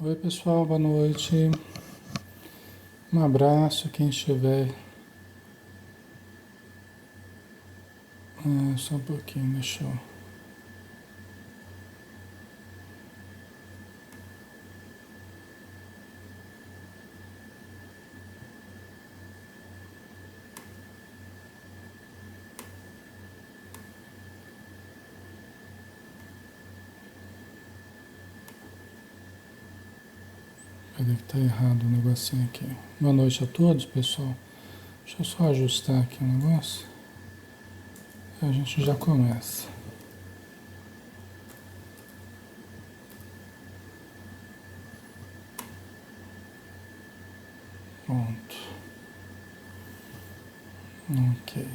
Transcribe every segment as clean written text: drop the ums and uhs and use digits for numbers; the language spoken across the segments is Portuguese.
Oi, pessoal, boa noite. Um abraço, quem estiver. Só um pouquinho, deixa eu. Peraí que tá errado o negocinho aqui. Boa noite a todos, pessoal. Deixa eu só ajustar aqui o negócio. A gente já começa. Pronto. Ok.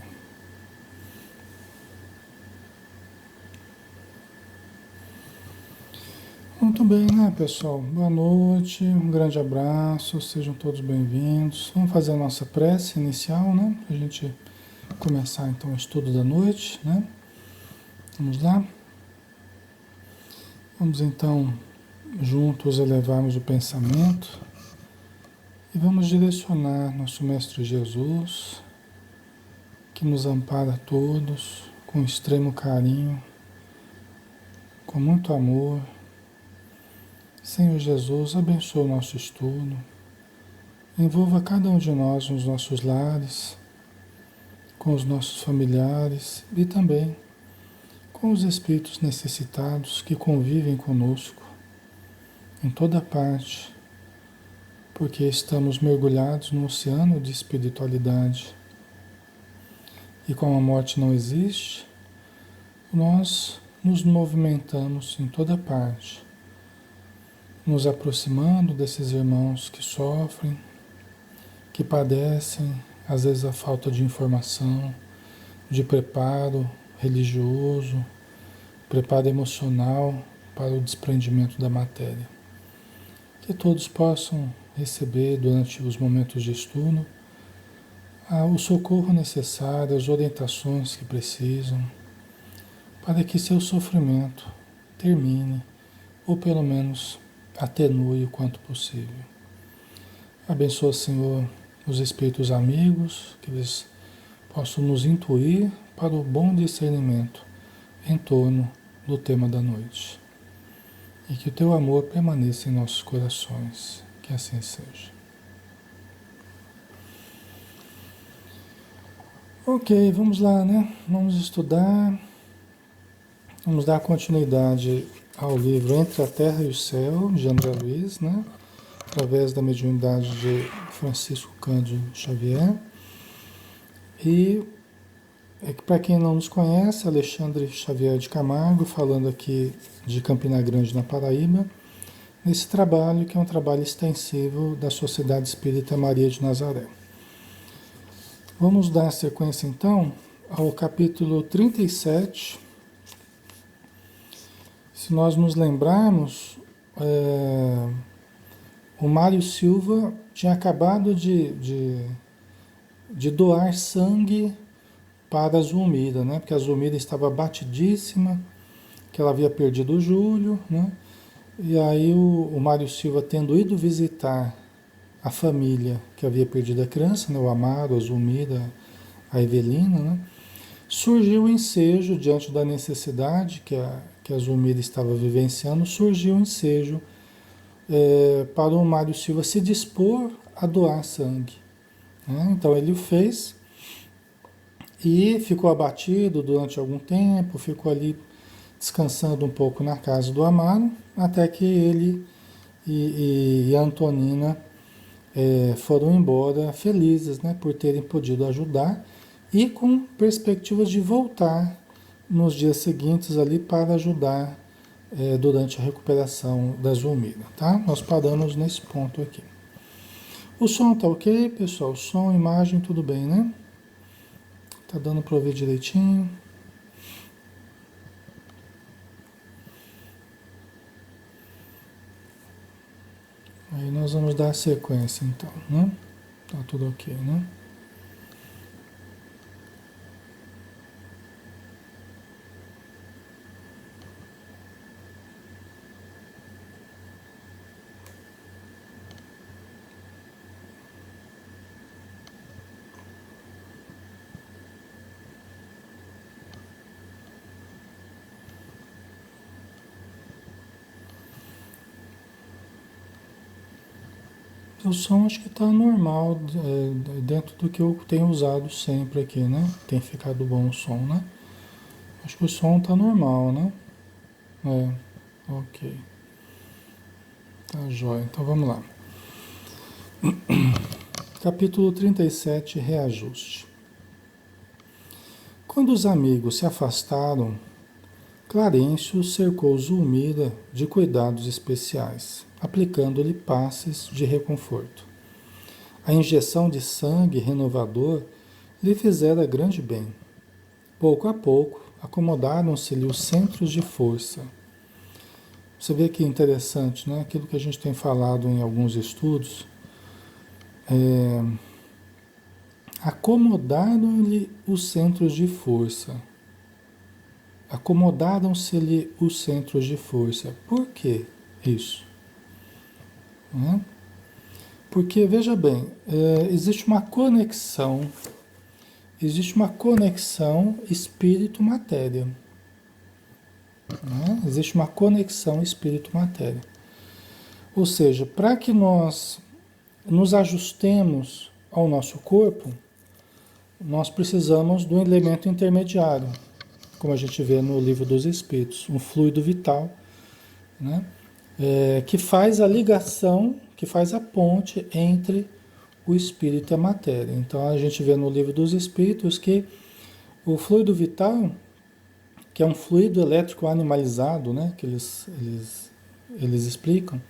Muito bem, né, pessoal? Boa noite, um grande abraço, sejam todos bem-vindos. Vamos fazer a nossa prece inicial, né? Para a gente começar então o estudo da noite, né? Vamos lá? Vamos então juntos elevarmos o pensamento e vamos direcionar nosso Mestre Jesus, que nos ampara a todos com extremo carinho, com muito amor. Senhor Jesus, abençoa o nosso estudo, envolva cada um de nós nos nossos lares, com os nossos familiares e também com os espíritos necessitados que convivem conosco em toda parte, porque estamos mergulhados no oceano de espiritualidade. E como a morte não existe, nós nos movimentamos em toda parte, nos aproximando desses irmãos que sofrem, que padecem, às vezes a falta de informação, de preparo religioso, preparo emocional para o desprendimento da matéria. Que todos possam receber durante os momentos de estudo o socorro necessário, as orientações que precisam, para que seu sofrimento termine, ou pelo menos atenue o quanto possível. Abençoa, Senhor, os espíritos amigos, que eles possam nos intuir para o bom discernimento em torno do tema da noite. E que o teu amor permaneça em nossos corações. Que assim seja. Ok, vamos lá, né? Vamos estudar. Vamos dar continuidade ao livro Entre a Terra e o Céu, de André Luiz, né? Através da mediunidade de Francisco Cândido Xavier. E para quem não nos conhece, Alexandre Xavier de Camargo, falando aqui de Campina Grande, na Paraíba, nesse trabalho que é um trabalho extensivo da Sociedade Espírita Maria de Nazaré. Vamos dar sequência então ao capítulo 37. Se nós nos lembrarmos, o Mário Silva tinha acabado de doar sangue para a Zulmira, né? Porque a Zulmira estava batidíssima, que ela havia perdido o Júlio, né? E aí o Mário Silva tendo ido visitar a família que havia perdido a criança, né? O Amaro, a Zulmira, a Evelina, né? Surgiu o ensejo diante da necessidade que a Zulmira estava vivenciando, surgiu o ensejo para o Mário Silva se dispor a doar sangue, né? Então ele o fez e ficou abatido durante algum tempo, ficou ali descansando um pouco na casa do Amaro, até que ele e a Antonina foram embora felizes, né, por terem podido ajudar e com perspectivas de voltar nos dias seguintes ali para ajudar durante a recuperação da Zulmira, tá? Nós paramos nesse ponto aqui. O som tá ok, pessoal? Som, imagem, tudo bem, né? Tá dando para ouvir direitinho? Aí nós vamos dar a sequência então, né? Tá tudo ok, né? O som acho que está normal, dentro do que eu tenho usado sempre aqui, né? Tem ficado bom o som, né? Acho que o som está normal, né? Ok. Tá jóia. Então vamos lá. Capítulo 37, Reajuste. Quando os amigos se afastaram, Clarencio cercou Zulmira de cuidados especiais, aplicando-lhe passes de reconforto. A injeção de sangue renovador lhe fizera grande bem. Pouco a pouco, acomodaram-se-lhe os centros de força. Você vê que interessante, né? Aquilo que a gente tem falado em alguns estudos. Acomodaram-lhe os centros de força. Acomodaram-se-lhe os centros de força. Por que isso? Né? Porque, veja bem, existe uma conexão espírito-matéria. Né? Existe uma conexão espírito-matéria. Ou seja, para que nós nos ajustemos ao nosso corpo, nós precisamos de um elemento intermediário, como a gente vê no Livro dos Espíritos, um fluido vital, né? Que faz a ligação, que faz a ponte entre o espírito e a matéria. Então a gente vê no Livro dos Espíritos que o fluido vital, que é um fluido elétrico animalizado, né? Que eles explicam,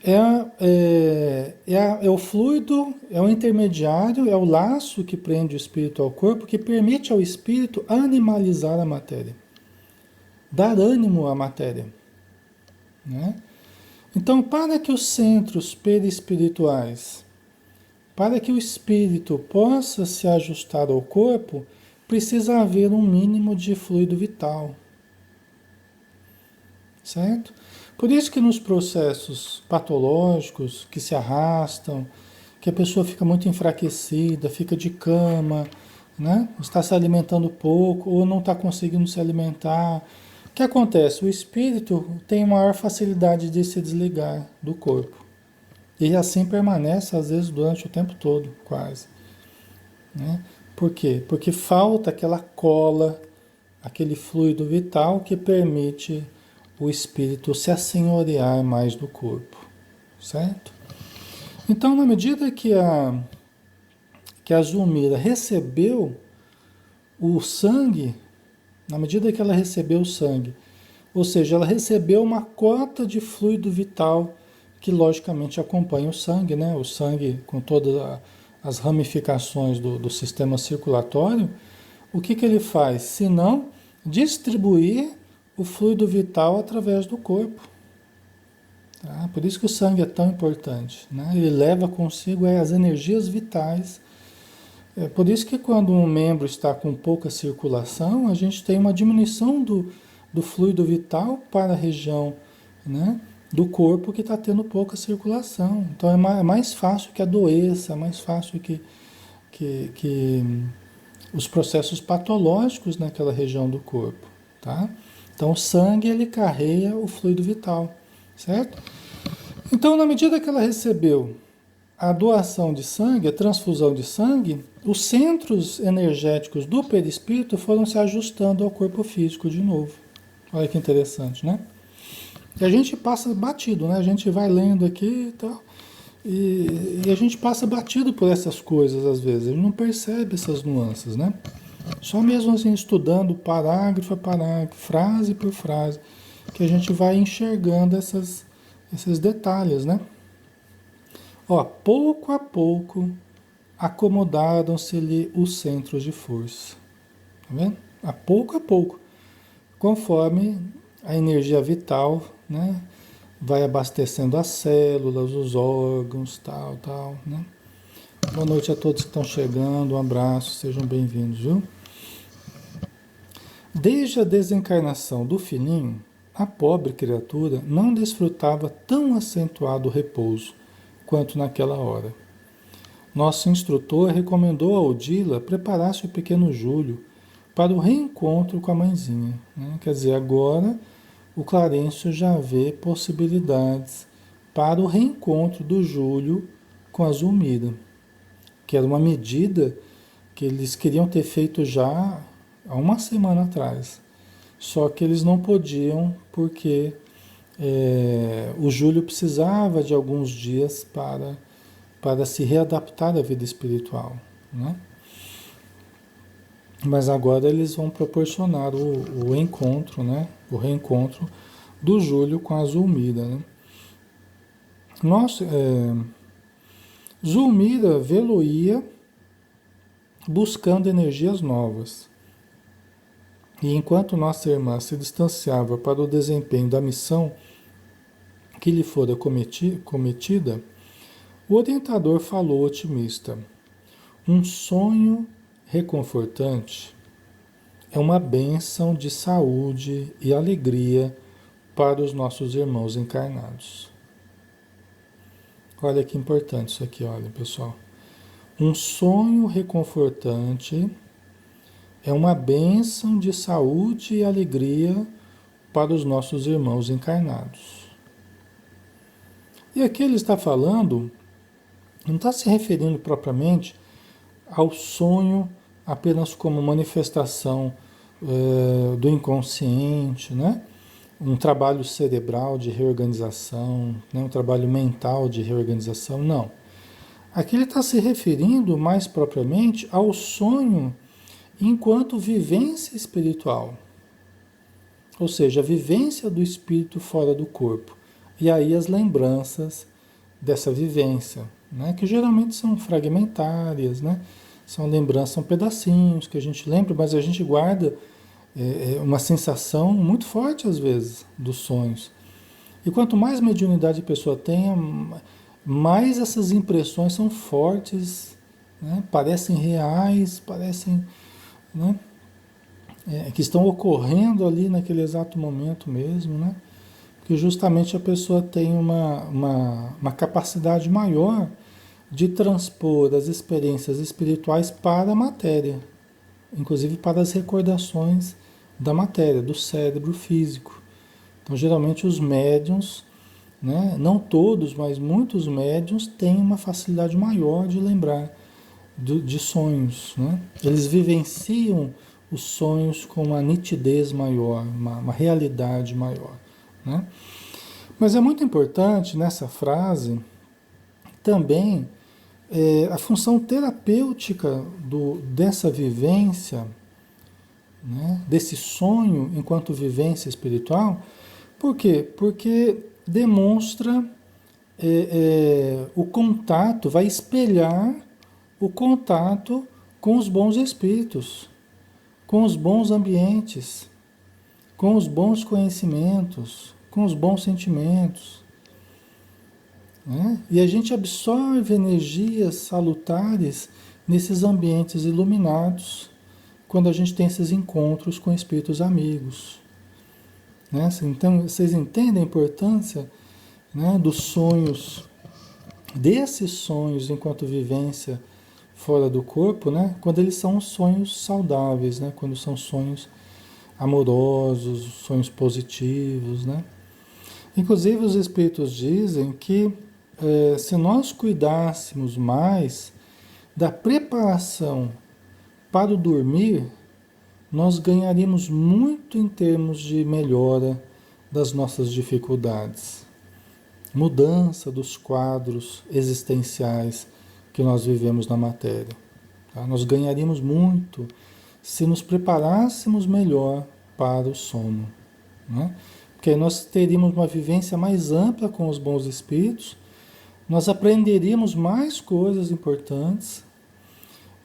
é o fluido, é o intermediário, é o laço que prende o espírito ao corpo, que permite ao espírito animalizar a matéria, dar ânimo à matéria, né? Então, para que os centros perispirituais, para que o espírito possa se ajustar ao corpo, precisa haver um mínimo de fluido vital, certo? Por isso que nos processos patológicos que se arrastam, que a pessoa fica muito enfraquecida, fica de cama, né? Está se alimentando pouco ou não está conseguindo se alimentar. O que acontece? O espírito tem maior facilidade de se desligar do corpo. E assim permanece, às vezes, durante o tempo todo, quase. Né? Por quê? Porque falta aquela cola, aquele fluido vital que permite o espírito se assenhorear mais do corpo, certo? Então, na medida que a Zulmira recebeu o sangue, na medida que ela recebeu o sangue, ou seja, ela recebeu uma cota de fluido vital que logicamente acompanha o sangue, né? O sangue com todas as ramificações do sistema circulatório, o que ele faz? Se não distribuir o fluido vital através do corpo. Tá? Por isso que o sangue é tão importante, né? Ele leva consigo as energias vitais. É por isso que quando um membro está com pouca circulação, a gente tem uma diminuição do fluido vital para a região, né, do corpo que está tendo pouca circulação. Então é mais fácil que adoeça, é mais fácil que os processos patológicos naquela região do corpo, tá? Então o sangue ele carrega o fluido vital, certo? Então na medida que ela recebeu a doação de sangue, a transfusão de sangue, os centros energéticos do perispírito foram se ajustando ao corpo físico de novo. Olha que interessante, né? E a gente passa batido, né? A gente vai lendo aqui e tal, e a gente passa batido por essas coisas às vezes, a gente não percebe essas nuances, né? Só mesmo assim, estudando parágrafo a parágrafo, frase por frase, que a gente vai enxergando esses detalhes, né? Ó, pouco a pouco acomodaram-se-lhe os centros de força. Tá vendo? A pouco, conforme a energia vital, né, vai abastecendo as células, os órgãos, tal, né? Boa noite a todos que estão chegando, um abraço, sejam bem-vindos, viu? Desde a desencarnação do filhinho, a pobre criatura não desfrutava tão acentuado repouso quanto naquela hora. Nosso instrutor recomendou a Odila preparar-se o pequeno Júlio para o reencontro com a mãezinha, né? Quer dizer, agora o Clarencio já vê possibilidades para o reencontro do Júlio com a Zulmira, que era uma medida que eles queriam ter feito já há uma semana atrás. Só que eles não podiam porque o Júlio precisava de alguns dias para se readaptar à vida espiritual, né? Mas agora eles vão proporcionar o encontro, né? O reencontro do Júlio com a Zulmira, né? Nossa, Zulmira vê-lo-ia buscando energias novas. E enquanto nossa irmã se distanciava para o desempenho da missão que lhe fora cometida, o orientador falou otimista. Um sonho reconfortante é uma bênção de saúde e alegria para os nossos irmãos encarnados. Olha que importante isso aqui, olha, pessoal. Um sonho reconfortante é uma bênção de saúde e alegria para os nossos irmãos encarnados. E aqui ele está falando, não está se referindo propriamente ao sonho apenas como manifestação do inconsciente, né? Um trabalho cerebral de reorganização, né? Um trabalho mental de reorganização, não. Aqui ele está se referindo mais propriamente ao sonho enquanto vivência espiritual, ou seja, a vivência do espírito fora do corpo. E aí as lembranças dessa vivência, né? Que geralmente são fragmentárias, né? São lembranças, são pedacinhos que a gente lembra, mas a gente guarda uma sensação muito forte às vezes dos sonhos. E quanto mais mediunidade a pessoa tenha, mais essas impressões são fortes, né? Parecem reais, parecem, né? Que estão ocorrendo ali naquele exato momento mesmo, né? Porque justamente a pessoa tem uma capacidade maior de transpor as experiências espirituais para a matéria, inclusive para as recordações da matéria, do cérebro físico. Então, geralmente os médiuns, né, não todos, mas muitos médiuns têm uma facilidade maior de lembrar de sonhos, né? Eles vivenciam os sonhos com uma nitidez maior, uma realidade maior, né? Mas é muito importante nessa frase também a função terapêutica dessa vivência, né? Desse sonho enquanto vivência espiritual. Por quê? Porque demonstra o contato, vai espelhar o contato com os bons espíritos, com os bons ambientes, com os bons conhecimentos, com os bons sentimentos, né? E a gente absorve energias salutares nesses ambientes iluminados quando a gente tem esses encontros com espíritos amigos. né? Então, vocês entendem a importância, né, dos sonhos, desses sonhos enquanto vivência fora do corpo, né? Quando eles são sonhos saudáveis, né? Quando são sonhos amorosos, sonhos positivos, né? Inclusive os espíritos dizem que se nós cuidássemos mais da preparação para o dormir, nós ganharíamos muito em termos de melhora das nossas dificuldades, mudança dos quadros existenciais que nós vivemos na matéria. Tá? Nós ganharíamos muito se nos preparássemos melhor para o sono, né? Porque aí nós teríamos uma vivência mais ampla com os bons espíritos, nós aprenderíamos mais coisas importantes,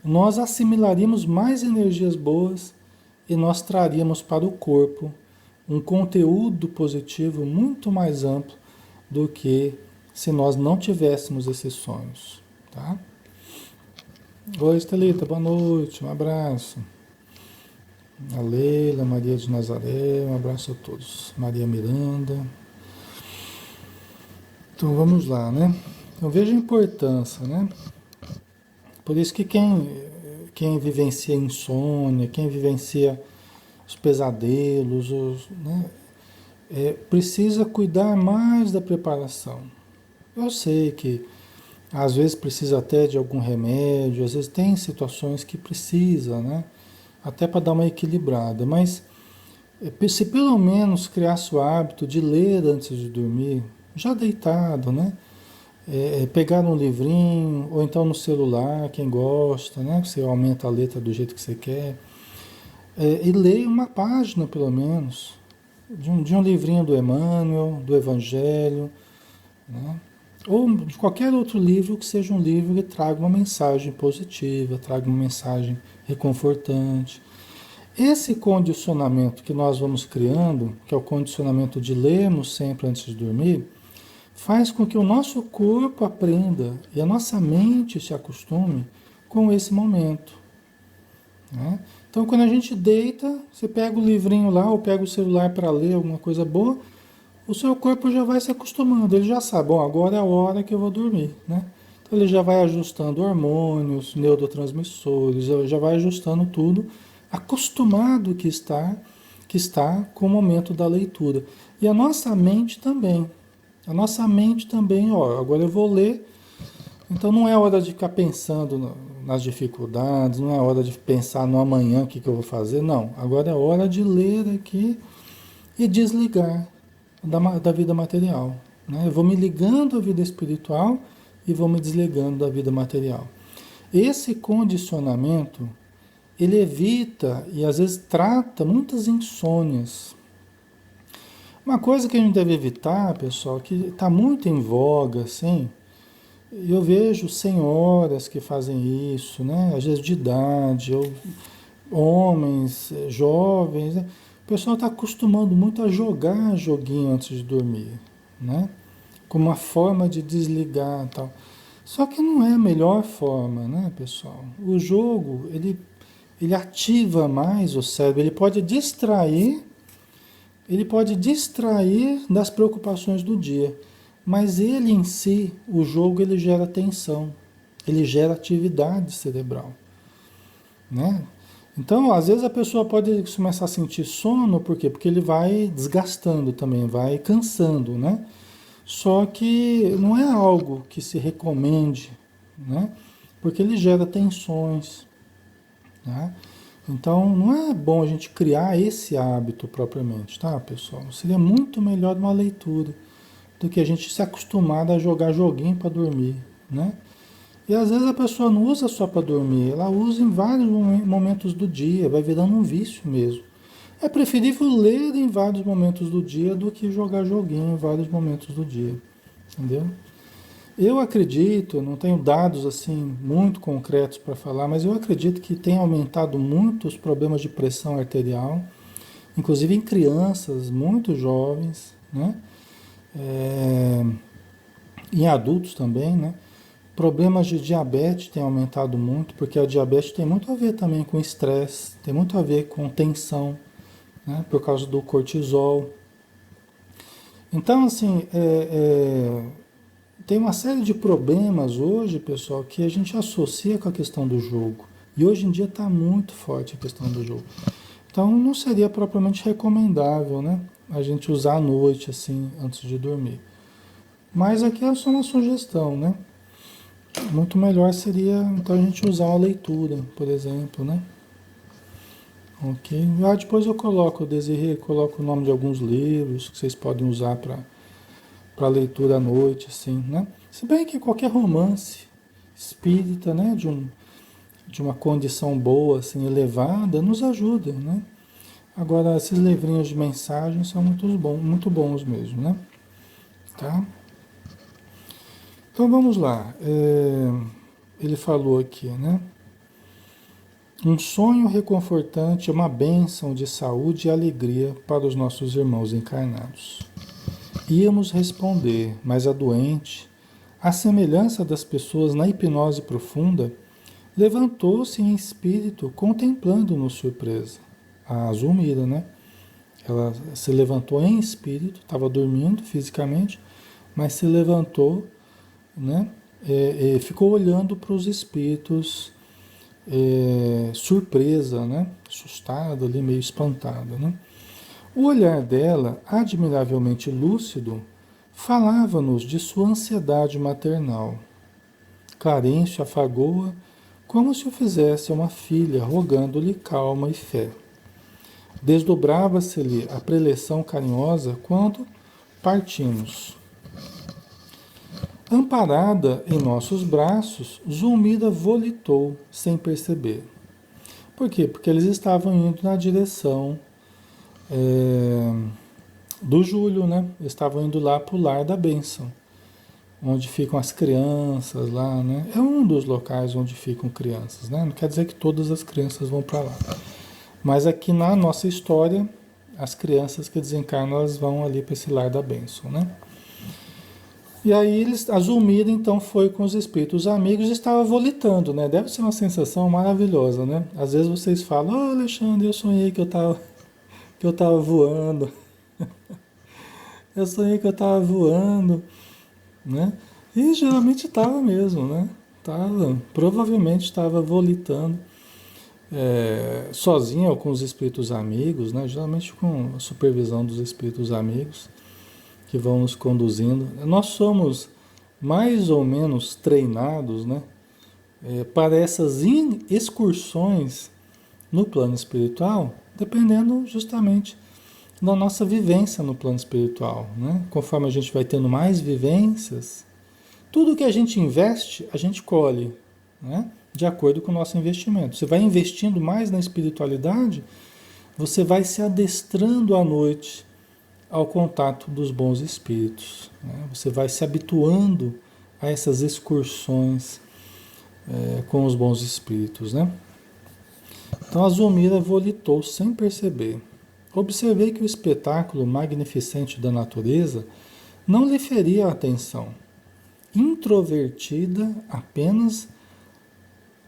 nós assimilaríamos mais energias boas e nós traríamos para o corpo um conteúdo positivo muito mais amplo do que se nós não tivéssemos esses sonhos, tá? Oi, Estelita, boa noite, um abraço. A Leila, Maria de Nazaré, um abraço a todos. Maria Miranda. Então vamos lá, né? Então veja a importância, né? Por isso que quem vivencia insônia, quem vivencia os pesadelos, né? Precisa cuidar mais da preparação. Eu sei que às vezes precisa até de algum remédio, às vezes tem situações que precisa, né? Até para dar uma equilibrada, mas se pelo menos criasse o hábito de ler antes de dormir, já deitado, né? Pegar um livrinho, ou então no celular, quem gosta, né? Você aumenta a letra do jeito que você quer, e leia uma página pelo menos, de um livrinho do Emmanuel, do Evangelho, né? Ou de qualquer outro livro que seja um livro que traga uma mensagem positiva, traga uma mensagem reconfortante. Esse condicionamento que nós vamos criando, que é o condicionamento de lermos sempre antes de dormir, faz com que o nosso corpo aprenda e a nossa mente se acostume com esse momento, né? Então, quando a gente deita, você pega o livrinho lá ou pega o celular para ler alguma coisa boa, o seu corpo já vai se acostumando, ele já sabe, bom, agora é a hora que eu vou dormir, né? Então ele já vai ajustando hormônios, neurotransmissores, já vai ajustando tudo, acostumado que está com o momento da leitura. E a nossa mente também. A nossa mente também, ó, agora eu vou ler, então não é hora de ficar pensando nas dificuldades, não é hora de pensar no amanhã, o que eu vou fazer, não. Agora é hora de ler aqui e desligar da vida material, né? Eu vou me ligando à vida espiritual e vou me desligando da vida material. Esse condicionamento, ele evita e às vezes trata muitas insônias. Uma coisa que a gente deve evitar, pessoal, que está muito em voga, assim, eu vejo senhoras que fazem isso, né? Às vezes de idade, ou homens, jovens, né? O pessoal está acostumando muito a jogar joguinho antes de dormir, né? Como uma forma de desligar e tal. Só que não é a melhor forma, né, pessoal? O jogo, ele ativa mais o cérebro, ele pode distrair das preocupações do dia, mas ele em si, o jogo, ele gera tensão, ele gera atividade cerebral, né? Então, às vezes a pessoa pode começar a sentir sono, por quê? Porque ele vai desgastando também, vai cansando, né? Só que não é algo que se recomende, né? Porque ele gera tensões, né? Então, não é bom a gente criar esse hábito propriamente, tá, pessoal? Seria muito melhor uma leitura do que a gente se acostumar a jogar joguinho para dormir, né? E às vezes a pessoa não usa só para dormir, ela usa em vários momentos do dia, vai virando um vício mesmo. É preferível ler em vários momentos do dia do que jogar joguinho em vários momentos do dia, entendeu? Eu acredito, não tenho dados assim muito concretos para falar, mas eu acredito que tem aumentado muito os problemas de pressão arterial, inclusive em crianças muito jovens, né? Em adultos também, né? Problemas de diabetes têm aumentado muito, porque a diabetes tem muito a ver também com estresse, tem muito a ver com tensão, né? Por causa do cortisol. Então, assim, tem uma série de problemas hoje, pessoal, que a gente associa com a questão do jogo. E hoje em dia está muito forte a questão do jogo. Então, não seria propriamente recomendável, né? A gente usar à noite, assim, antes de dormir. Mas aqui é só uma sugestão, né? Muito melhor seria, então, a gente usar a leitura, por exemplo, né? Ok? Depois eu coloco, Desirê, coloco o nome de alguns livros que vocês podem usar para leitura à noite, assim, né? Se bem que qualquer romance espírita, né, de uma condição boa, assim, elevada, nos ajuda, né? Agora, esses livrinhos de mensagens são muito bons mesmo, né? Tá? Então vamos lá. Ele falou aqui, né? Um sonho reconfortante é uma bênção de saúde e alegria para os nossos irmãos encarnados. Íamos responder, mas a doente, à semelhança das pessoas na hipnose profunda, levantou-se em espírito, contemplando-nos surpresa. A Zulmira, né? Ela se levantou em espírito, estava dormindo fisicamente, mas se levantou, né? Ficou olhando para os espíritos, surpresa, né? Assustada, ali, meio espantada, né? O olhar dela, admiravelmente lúcido, falava-nos de sua ansiedade maternal. Clarencio afagou-a como se o fizesse a uma filha, rogando-lhe calma e fé. Desdobrava-se-lhe a preleção carinhosa quando partimos. Amparada em nossos braços, Zulmira volitou sem perceber. Por quê? Porque eles estavam indo na direção do Júlio, né? Eles estavam indo lá para o Lar da Bênção, onde ficam as crianças lá, né? É um dos locais onde ficam crianças, né? Não quer dizer que todas as crianças vão para lá. Mas aqui na nossa história, as crianças que desencarnam, elas vão ali para esse Lar da Bênção, né? E aí a Zulmira então foi com os espíritos amigos e estava volitando, né? Deve ser uma sensação maravilhosa, né? Às vezes vocês falam, oh, Alexandre, eu sonhei que eu tava voando. Eu sonhei que eu tava voando, né? E geralmente estava mesmo, né? Provavelmente estava volitando sozinho ou com os espíritos amigos, né? Geralmente com a supervisão dos espíritos amigos que vão nos conduzindo. Nós somos mais ou menos treinados, né? Para essas excursões no plano espiritual, dependendo justamente da nossa vivência no plano espiritual, né? Conforme a gente vai tendo mais vivências, tudo que a gente investe, a gente colhe, né? De acordo com o nosso investimento. Você vai investindo mais na espiritualidade, você vai se adestrando à noite ao contato dos bons espíritos, né? Você vai se habituando a essas excursões com os bons espíritos, né? Então a Zulmira volitou sem perceber. Observei que o espetáculo magnificente da natureza não lhe feria atenção. Introvertida, apenas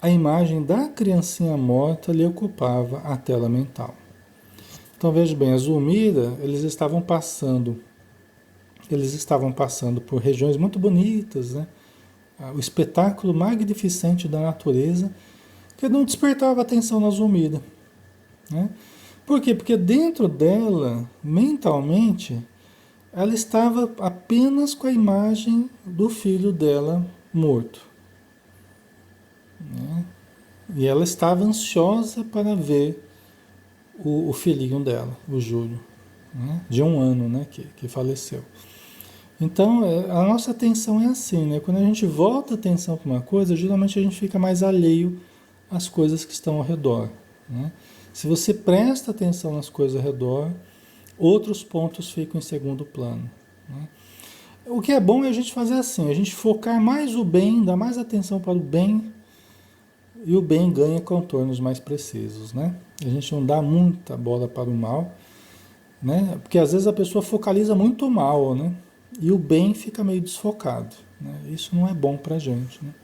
a imagem da criancinha morta lhe ocupava a tela mental. Então veja bem, a Zulmira, eles estavam passando por regiões muito bonitas, né? O espetáculo magnificente da natureza que não despertava atenção na Zulmira, né? Por quê? Porque dentro dela, mentalmente, ela estava apenas com a imagem do filho dela morto, né? E ela estava ansiosa para ver o filhinho dela, o Júlio, né? De 1 ano, né? Que faleceu. Então, a nossa atenção é assim, né? Quando a gente volta a atenção para uma coisa, geralmente a gente fica mais alheio às coisas que estão ao redor, né? Se você presta atenção nas coisas ao redor, outros pontos ficam em segundo plano, né? O que é bom é a gente fazer assim, a gente focar mais o bem, dar mais atenção para o bem, e o bem ganha contornos mais precisos, né? A gente não dá muita bola para o mal, né? Porque às vezes a pessoa focaliza muito o mal, né? E o bem fica meio desfocado, né? Isso não é bom para a gente, né?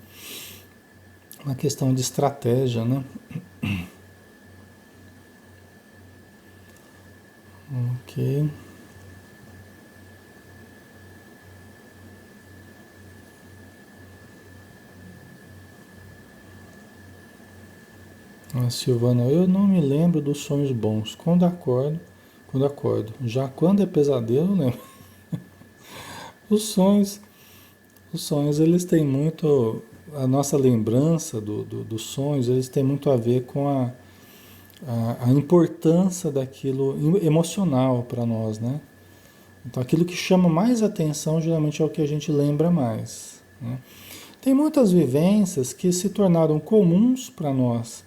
Uma questão de estratégia, né? Ok. A Silvana, eu não me lembro dos sonhos bons. Quando acordo. Já quando é pesadelo, eu lembro. Os sonhos, os sonhos, eles têm muito, a nossa lembrança dos sonhos, eles têm muito a ver com a importância daquilo emocional para nós, né? Então, aquilo que chama mais atenção geralmente é o que a gente lembra mais, né? Tem muitas vivências que se tornaram comuns para nós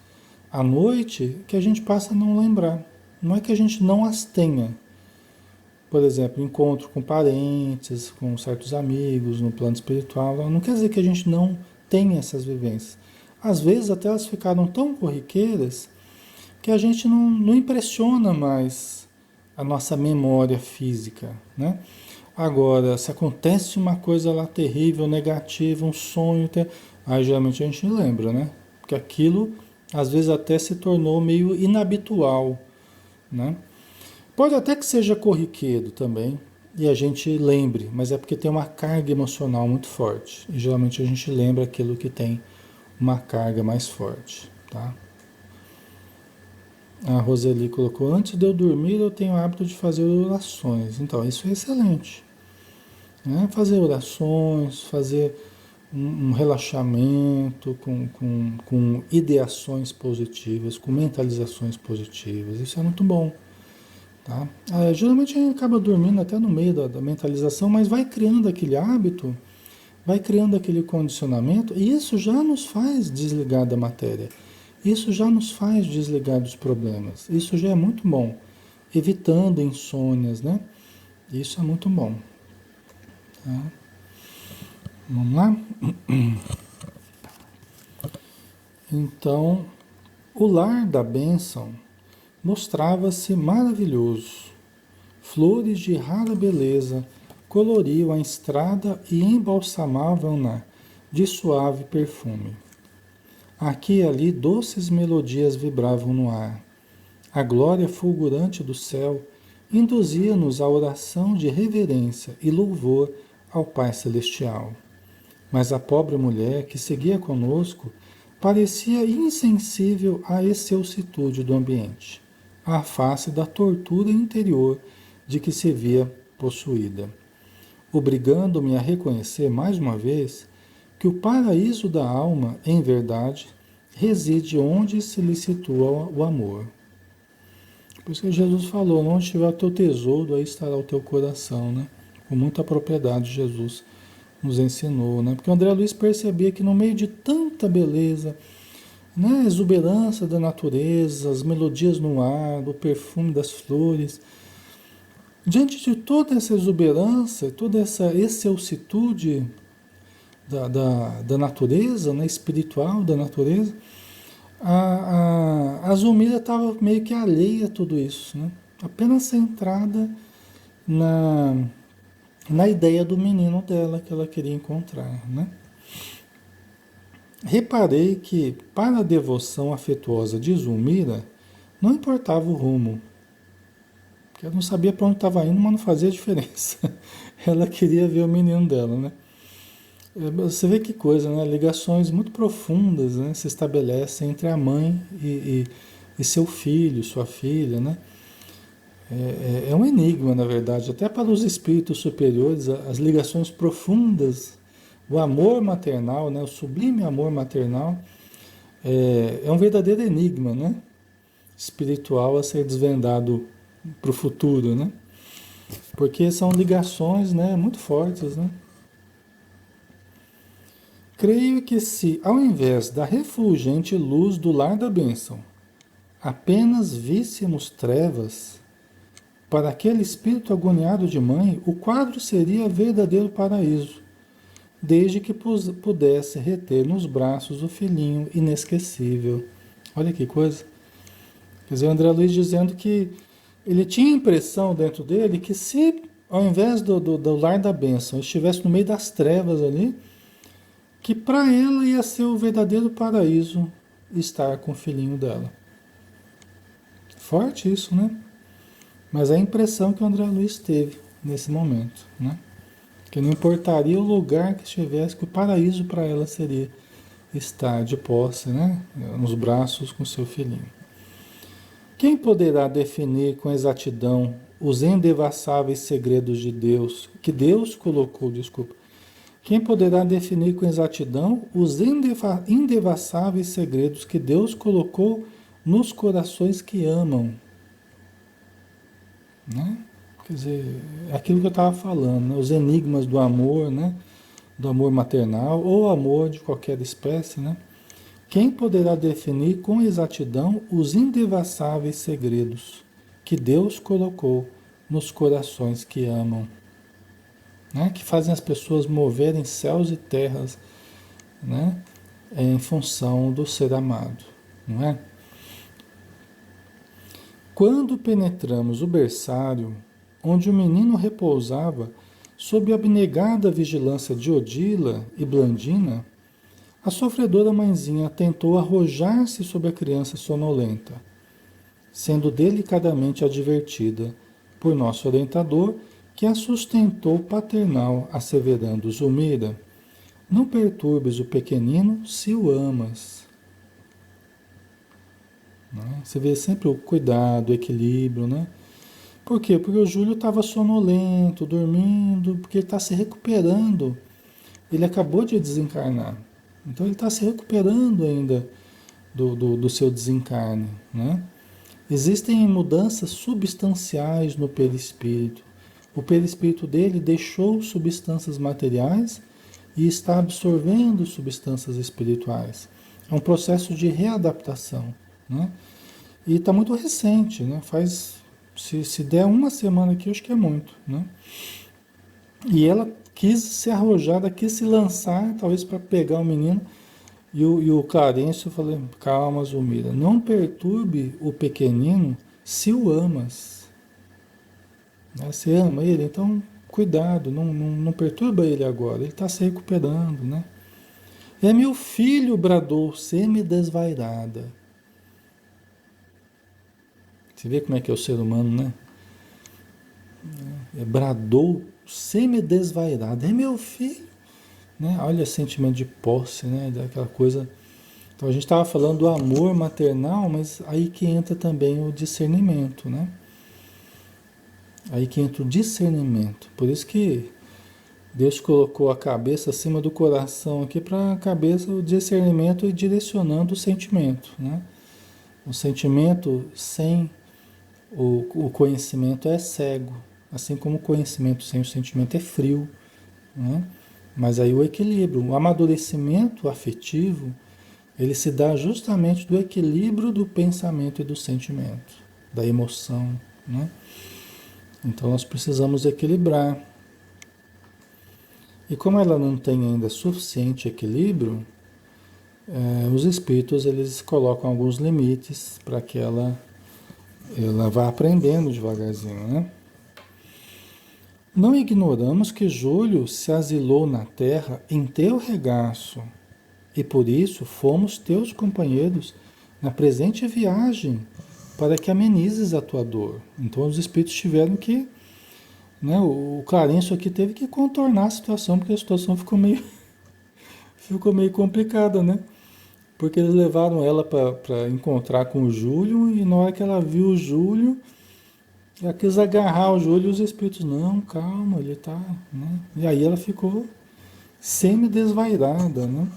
à noite que a gente passa a não lembrar. Não é que a gente não as tenha. Por exemplo, encontro com parentes, com certos amigos no plano espiritual. Não quer dizer que a gente não tenha essas vivências. Às vezes até elas ficaram tão corriqueiras que a gente não impressiona mais a nossa memória física, né? Agora, se acontece uma coisa lá terrível, negativa, um sonho, aí geralmente a gente lembra, né? Porque aquilo às vezes até se tornou meio inabitual, né? Pode até que seja corriqueiro também, e a gente lembre, mas é porque tem uma carga emocional muito forte. E geralmente a gente lembra aquilo que tem uma carga mais forte, tá? A Roseli colocou, antes de eu dormir eu tenho o hábito de fazer orações. Então, isso é excelente, né? Fazer orações, fazer um relaxamento com ideações positivas, com mentalizações positivas. Isso é muito bom, tá? Geralmente a gente acaba dormindo até no meio da mentalização, mas vai criando aquele hábito, vai criando aquele condicionamento, e isso já nos faz desligar da matéria. Isso já nos faz desligar dos problemas. Isso já é muito bom. Evitando insônias, né? Isso é muito bom. Tá? Vamos lá? Então, o lar da bênção mostrava-se maravilhoso. Flores de rara beleza coloriam a estrada e embalsamavam-na de suave perfume. Aqui e ali doces melodias vibravam no ar. A glória fulgurante do céu induzia-nos à oração de reverência e louvor ao Pai Celestial. Mas a pobre mulher que seguia conosco parecia insensível à excelsitude do ambiente, à face da tortura interior de que se via possuída, obrigando-me a reconhecer mais uma vez que o paraíso da alma, em verdade, reside onde se lhe situa o amor. Por isso que Jesus falou, onde estiver o teu tesouro, aí estará o teu coração, né? Com muita propriedade Jesus nos ensinou, né? Porque o André Luiz percebia que no meio de tanta beleza, né, a exuberância da natureza, as melodias no ar, o perfume das flores, diante de toda essa exuberância, toda essa excelsitude da natureza, né, espiritual da natureza, a Zulmira estava meio que alheia a tudo isso, né? Apenas centrada na, na ideia do menino dela que ela queria encontrar, né? Reparei que, para a devoção afetuosa de Zulmira, não importava o rumo, porque ela não sabia para onde estava indo, mas não fazia diferença. Ela queria ver o menino dela, né? Você vê que coisa, né? Ligações muito profundas, né, se estabelecem entre a mãe e seu filho, sua filha, né? É um enigma, na verdade, até para os espíritos superiores, as ligações profundas, o amor maternal, né, o sublime amor maternal, é um verdadeiro enigma, né? Espiritual a ser desvendado para o futuro, né? Porque são ligações, né, muito fortes, né? Creio que se, ao invés da refulgente luz do lar da bênção, apenas víssemos trevas, para aquele espírito agoniado de mãe, o quadro seria verdadeiro paraíso, desde que pudesse reter nos braços o filhinho inesquecível. Olha que coisa. Quer dizer, o André Luiz dizendo que ele tinha a impressão dentro dele que se, ao invés do lar da bênção, estivesse no meio das trevas ali, que para ela ia ser o verdadeiro paraíso estar com o filhinho dela. Forte isso, né? Mas é a impressão que o André Luiz teve nesse momento, né? Que não importaria o lugar que estivesse, que o paraíso para ela seria está de posse, né? Nos braços com seu filhinho. Quem poderá definir com exatidão os indevassáveis segredos de Deus, que Deus colocou, desculpa. Quem poderá definir com exatidão os indevassáveis segredos que Deus colocou nos corações que amam, né? Quer dizer, é aquilo que eu estava falando, né? Os enigmas do amor, né? Do amor maternal ou amor de qualquer espécie, né? Quem poderá definir com exatidão os indevassáveis segredos que Deus colocou nos corações que amam, né? Que fazem as pessoas moverem céus e terras, né? Em função do ser amado, não é? Quando penetramos o berçário, onde o menino repousava sob a abnegada vigilância de Odila e Blandina, a sofredora mãezinha tentou arrojar-se sobre a criança sonolenta, sendo delicadamente advertida por nosso orientador, que a sustentou paternal, asseverando: Zulmira, não perturbes o pequenino se o amas. Né? Você vê sempre o cuidado, o equilíbrio, né? Por quê? Porque o Júlio estava sonolento, dormindo, porque ele está se recuperando. Ele acabou de desencarnar. Então ele está se recuperando ainda do seu desencarne, né? Existem mudanças substanciais no perispírito. O perispírito dele deixou substâncias materiais e está absorvendo substâncias espirituais. É um processo de readaptação, né? E está muito recente, né? Se der uma semana aqui, eu acho que é muito, né? E ela quis se arrojar, quis se lançar, talvez para pegar o menino. E o Clarencio falou: calma, Zulmira, não perturbe o pequenino se o amas. Né? Você ama ele, então cuidado, não perturba ele agora, ele está se recuperando, né? É meu filho, bradou, semi-desvairada. Você vê como é que é o ser humano, né? Bradou semi-desvairada. É meu filho. Né? Olha, sentimento de posse, né? Daquela coisa. Então a gente estava falando do amor maternal, mas aí que entra também o discernimento, né? Aí que entra o discernimento. Por isso que Deus colocou a cabeça acima do coração aqui para a cabeça o discernimento e direcionando o sentimento, né? O sentimento sem o conhecimento é cego, assim como o conhecimento sem o sentimento é frio, né? Mas aí o equilíbrio, o amadurecimento afetivo, ele se dá justamente do equilíbrio do pensamento e do sentimento, da emoção, né? Então nós precisamos equilibrar. E como ela não tem ainda suficiente equilíbrio, os espíritos eles colocam alguns limites para que ela vá aprendendo devagarzinho, né? Não ignoramos que Júlio se asilou na terra em teu regaço, e por isso fomos teus companheiros na presente viagem, para que amenizes a tua dor. Então os espíritos tiveram que, né, o Clarencio aqui teve que contornar a situação, porque a situação ficou meio complicada, né? Porque eles levaram ela para encontrar com o Júlio, e na hora que ela viu o Júlio, ela quis agarrar o Júlio e os espíritos, não, calma, ele tá, né? E aí ela ficou semi-desvairada, né?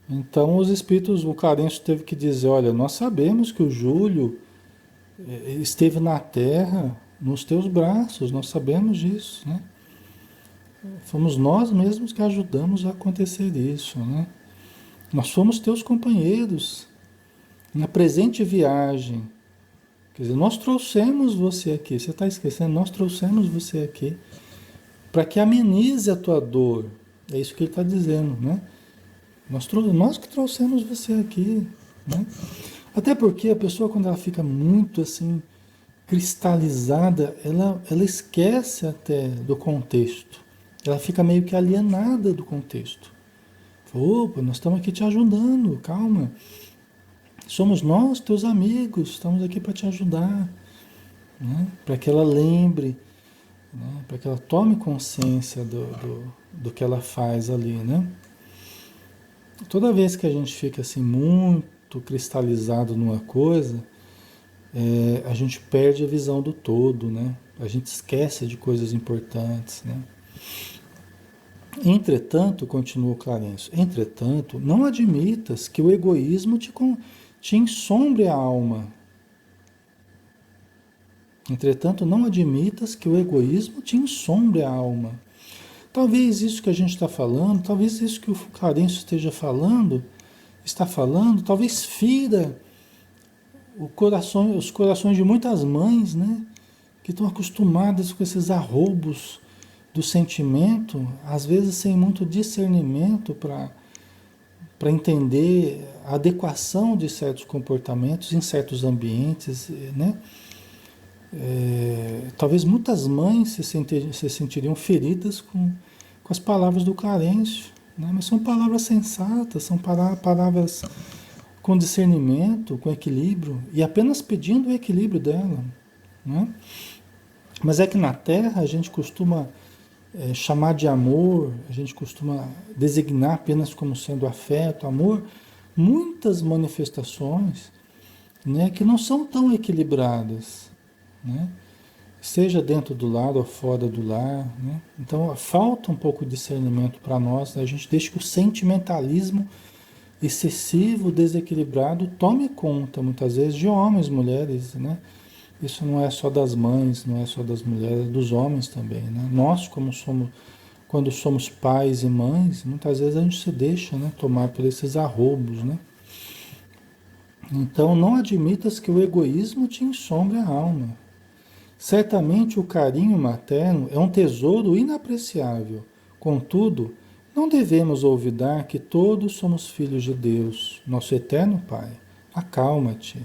Então os espíritos, o Clarencio teve que dizer, olha, nós sabemos que o Júlio esteve na terra nos teus braços, nós sabemos disso, né? Fomos nós mesmos que ajudamos a acontecer isso, né? Nós fomos teus companheiros na presente viagem. Quer dizer, nós trouxemos você aqui, você está esquecendo, nós trouxemos você aqui para que amenize a tua dor. É isso que ele está dizendo, né? Nós que trouxemos você aqui, né? Até porque a pessoa, quando ela fica muito assim, cristalizada, ela esquece até do contexto. Ela fica meio que alienada do contexto. Opa, nós estamos aqui te ajudando, calma. Somos nós, teus amigos, estamos aqui para te ajudar, né? Para que ela lembre, né? Para que ela tome consciência do que ela faz ali, né? Toda vez que a gente fica assim muito cristalizado numa coisa, a gente perde a visão do todo, né? A gente esquece de coisas importantes, né? Entretanto, continuou Clarencio, entretanto, não admitas que o egoísmo te ensombre a alma. Entretanto, não admitas que o egoísmo te ensombre a alma. Talvez isso que a gente está falando, talvez isso que o Clarencio esteja falando, está falando, talvez fira os corações de muitas mães, né? Que estão acostumadas com esses arroubos do sentimento, às vezes sem muito discernimento para entender a adequação de certos comportamentos em certos ambientes, né? Talvez muitas mães se sentiriam feridas com as palavras do Clarencio, né? Mas são palavras sensatas, são palavras com discernimento, com equilíbrio, e apenas pedindo o equilíbrio dela, né? Mas é que na Terra a gente costuma chamar de amor, a gente costuma designar apenas como sendo afeto, amor, muitas manifestações, né, que não são tão equilibradas, né? Seja dentro do lar ou fora do lar, né? Então falta um pouco de discernimento para nós, né? A gente deixa que o sentimentalismo excessivo, desequilibrado, tome conta muitas vezes de homens, mulheres, né? Isso não é só das mães, não é só das mulheres, é dos homens também, né? Nós, quando somos pais e mães, muitas vezes a gente se deixa, né, tomar por esses arroubos, né? Então, não admitas que o egoísmo te ensombre a alma. Certamente o carinho materno é um tesouro inapreciável. Contudo, não devemos olvidar que todos somos filhos de Deus, nosso eterno Pai. Acalma-te.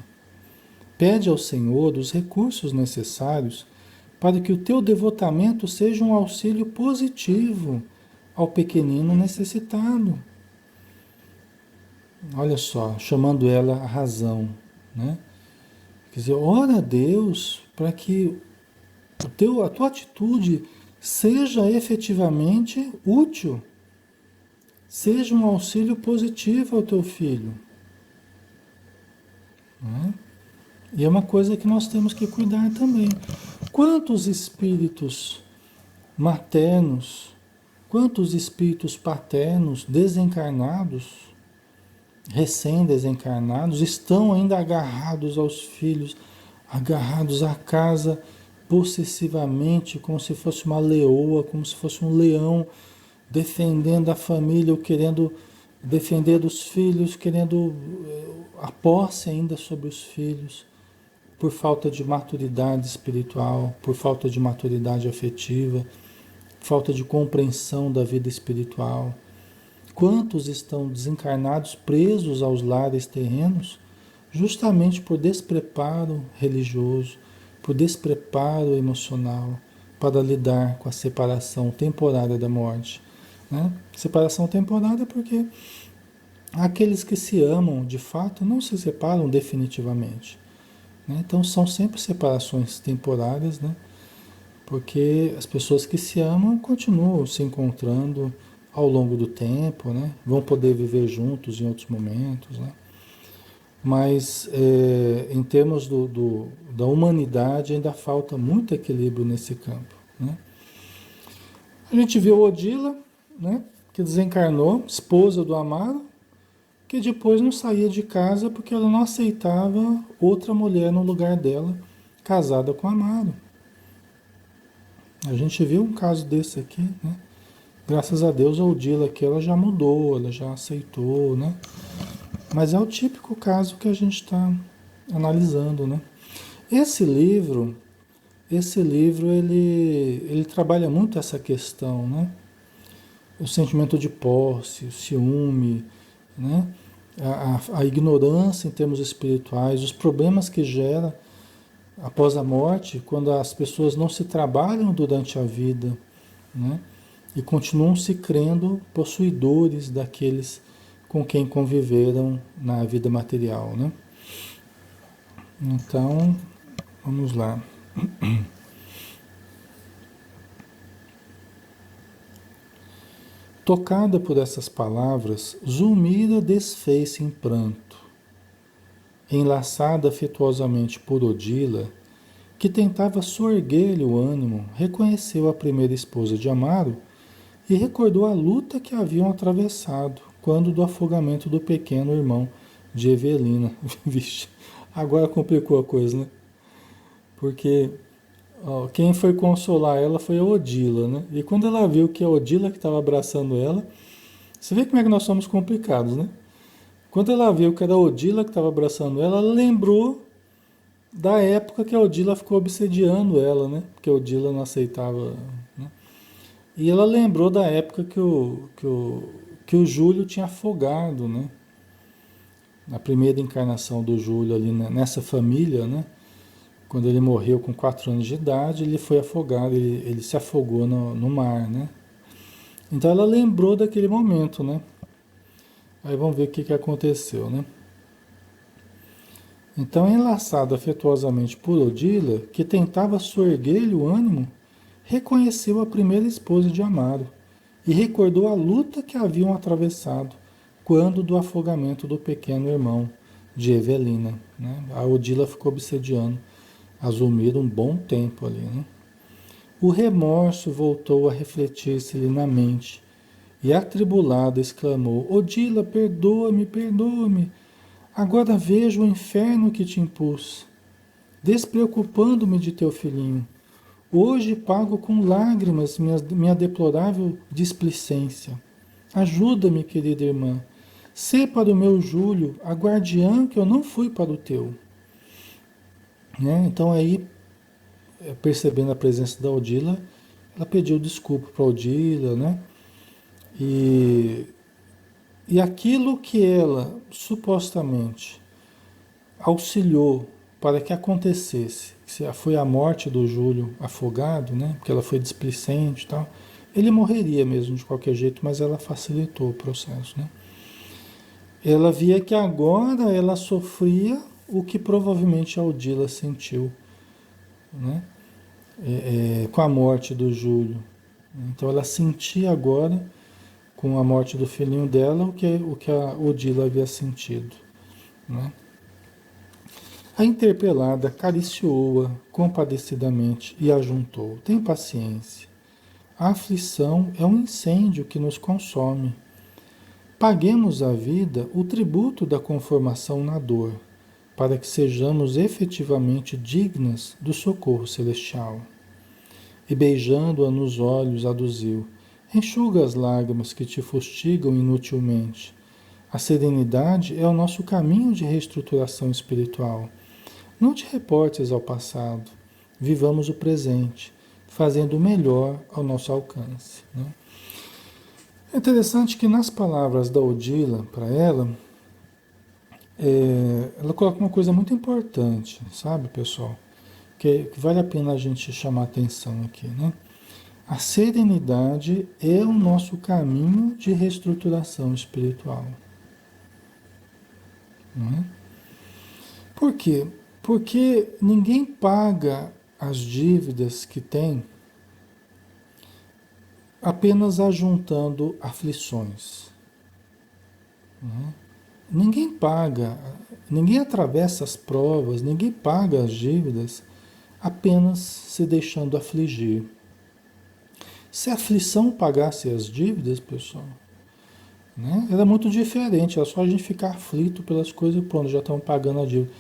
Pede ao Senhor os recursos necessários para que o teu devotamento seja um auxílio positivo ao pequenino necessitado. Olha só, chamando ela a razão, né? Quer dizer, ora a Deus para que a tua atitude seja efetivamente útil, seja um auxílio positivo ao teu filho, né? E é uma coisa que nós temos que cuidar também. Quantos espíritos maternos, quantos espíritos paternos desencarnados, recém-desencarnados, estão ainda agarrados aos filhos, agarrados à casa, possessivamente, como se fosse uma leoa, como se fosse um leão, defendendo a família, ou querendo defender os filhos, querendo a posse ainda sobre os filhos, por falta de maturidade espiritual, por falta de maturidade afetiva, falta de compreensão da vida espiritual. Quantos estão desencarnados, presos aos lares terrenos, justamente por despreparo religioso, por despreparo emocional, para lidar com a separação temporária da morte, né? Separação temporária porque aqueles que se amam de fato não se separam definitivamente, né? Então são sempre separações temporárias, né? Porque as pessoas que se amam continuam se encontrando ao longo do tempo, né? Vão poder viver juntos em outros momentos, né? Mas em termos da humanidade ainda falta muito equilíbrio nesse campo, né? A gente viu Odila, né? Que desencarnou, esposa do Amaro, que depois não saía de casa porque ela não aceitava outra mulher no lugar dela, casada com Amaro. A gente viu um caso desse aqui, né? Graças a Deus a Odila aqui ela já mudou, ela já aceitou, né? Mas é o típico caso que a gente está analisando, né? Esse livro ele trabalha muito essa questão, né? O sentimento de posse, o ciúme, né? A ignorância em termos espirituais, os problemas que gera após a morte, quando as pessoas não se trabalham durante a vida, né? E continuam se crendo possuidores daqueles com quem conviveram na vida material, né? Então, vamos lá. Tocada por essas palavras, Zulmira desfez-se em pranto. Enlaçada afetuosamente por Odila, que tentava soerguer-lhe o ânimo, reconheceu a primeira esposa de Amaro e recordou a luta que haviam atravessado quando do afogamento do pequeno irmão de Evelina. Vixe, agora complicou a coisa, né? Porque quem foi consolar ela foi a Odila, né? E quando ela viu que a Odila que estava abraçando ela, você vê como é que nós somos complicados, né? Quando ela viu que era a Odila que estava abraçando ela, ela lembrou da época que a Odila ficou obsediando ela, né? Porque a Odila não aceitava, né? E ela lembrou da época que o Júlio tinha afogado, né? Na primeira encarnação do Júlio ali nessa família, né? Quando ele morreu com 4 anos de idade, ele foi afogado, ele se afogou no mar, né? Então ela lembrou daquele momento, né? Aí vamos ver o que aconteceu, né? Então, enlaçado afetuosamente por Odila, que tentava soerguer-lhe o ânimo, reconheceu a primeira esposa de Amaro e recordou a luta que haviam atravessado quando do afogamento do pequeno irmão de Evelina, né? A Odila ficou obsediando a Zulmira um bom tempo ali, né? O remorso voltou a refletir-se-lhe na mente e, atribulada, exclamou: Odila, perdoa-me, perdoa-me. Agora vejo o inferno que te impus, despreocupando-me de teu filhinho. Hoje pago com lágrimas minha deplorável displicência. Ajuda-me, querida irmã. Sê para o meu Júlio a guardiã que eu não fui para o teu. Né? Então aí, percebendo a presença da Odila, ela pediu desculpa para a Odila, né? E, e aquilo que ela supostamente auxiliou para que acontecesse, que foi a morte do Júlio afogado, né? Porque ela foi displicente e tal. Ele morreria mesmo de qualquer jeito, mas ela facilitou o processo, né? Ela via que agora ela sofria o que provavelmente a Odila sentiu, né? Com a morte do Júlio. Então ela sentia agora, com a morte do filhinho dela, o que a Odila havia sentido, né? A interpelada acariciou-a compadecidamente e ajuntou: Tem paciência. A aflição é um incêndio que nos consome. Paguemos à vida o tributo da conformação na dor, para que sejamos efetivamente dignas do socorro celestial. E beijando-a nos olhos, aduziu: Enxuga as lágrimas que te fustigam inutilmente. A serenidade é o nosso caminho de reestruturação espiritual. Não te reportes ao passado. Vivamos o presente, fazendo o melhor ao nosso alcance. Né? É interessante que nas palavras da Odila para ela, ela coloca uma coisa muito importante, sabe, pessoal? Que vale a pena a gente chamar atenção aqui, né? A serenidade é o nosso caminho de reestruturação espiritual. Não é? Por quê? Porque ninguém paga as dívidas que tem apenas ajuntando aflições. Né? Ninguém paga, ninguém atravessa as provas, ninguém paga as dívidas apenas se deixando afligir. Se a aflição pagasse as dívidas, pessoal, né, era muito diferente, era só a gente ficar aflito pelas coisas e pronto, já estão pagando a dívida.